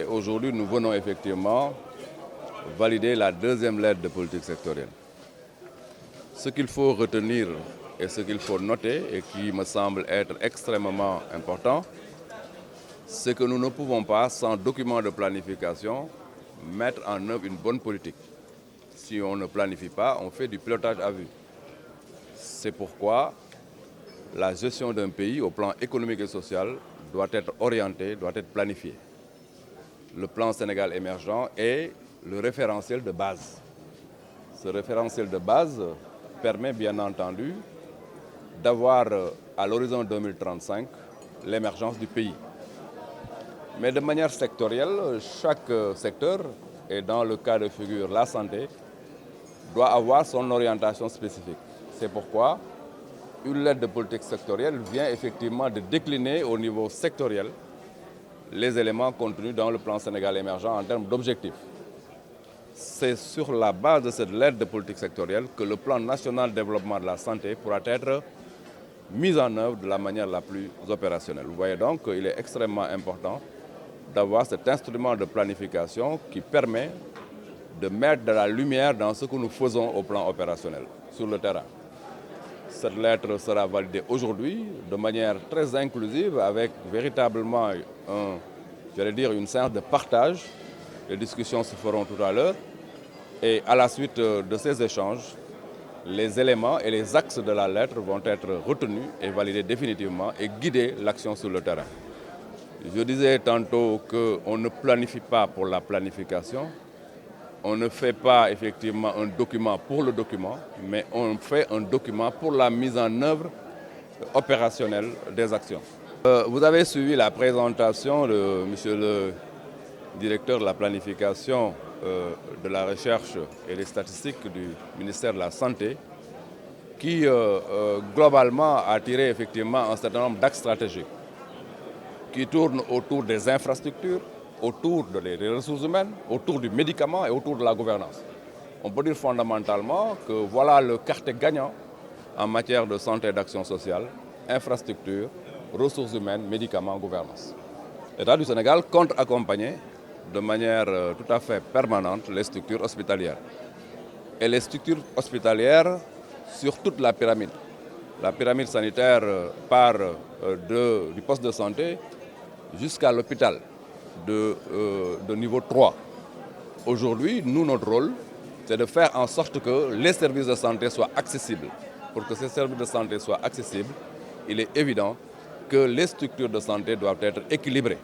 aujourd'hui, nous venons effectivement valider la deuxième lettre de politique sectorielle. Ce qu'il faut retenir et ce qu'il faut noter et qui me semble être extrêmement important, c'est que nous ne pouvons pas, sans document de planification, mettre en œuvre une bonne politique. Si on ne planifie pas, on fait du pilotage à vue. C'est pourquoi la gestion d'un pays au plan économique et social doit être orientée, doit être planifiée. Le plan Sénégal émergent est le référentiel de base. Ce référentiel de base permet bien entendu d'avoir à l'horizon 2035 l'émergence du pays. Mais de manière sectorielle, chaque secteur, et dans le cas de figure la santé, doit avoir son orientation spécifique. C'est pourquoi une lettre de politique sectorielle vient effectivement de décliner au niveau sectoriel les éléments contenus dans le plan Sénégal émergent en termes d'objectifs. C'est sur la base de cette lettre de politique sectorielle que le plan national de développement de la santé pourra être mis en œuvre de la manière la plus opérationnelle. Vous voyez donc qu'il est extrêmement important d'avoir cet instrument de planification qui permet de mettre de la lumière dans ce que nous faisons au plan opérationnel, sur le terrain. Cette lettre sera validée aujourd'hui de manière très inclusive avec véritablement une séance de partage. Les discussions se feront tout à l'heure et à la suite de ces échanges, les éléments et les axes de la lettre vont être retenus et validés définitivement et guider l'action sur le terrain. Je disais tantôt qu'on ne planifie pas pour la planification, on ne fait pas effectivement un document pour le document, mais on fait un document pour la mise en œuvre opérationnelle des actions. Vous avez suivi la présentation de monsieur le directeur de la planification, de la recherche et des statistiques du ministère de la Santé, qui globalement a tiré effectivement un certain nombre d'axes stratégiques qui tournent autour des infrastructures, autour des ressources humaines, autour du médicament et autour de la gouvernance. On peut dire fondamentalement que voilà le quartier gagnant en matière de santé et d'action sociale, infrastructure, ressources humaines, médicaments, gouvernance. L'État du Sénégal compte accompagner de manière tout à fait permanente les structures hospitalières. Et les structures hospitalières sur toute la pyramide. La pyramide sanitaire part du poste de santé jusqu'à l'hôpital de niveau 3. Aujourd'hui, nous, notre rôle, c'est de faire en sorte que les services de santé soient accessibles. Pour que ces services de santé soient accessibles, il est évident que les structures de santé doivent être équilibrées.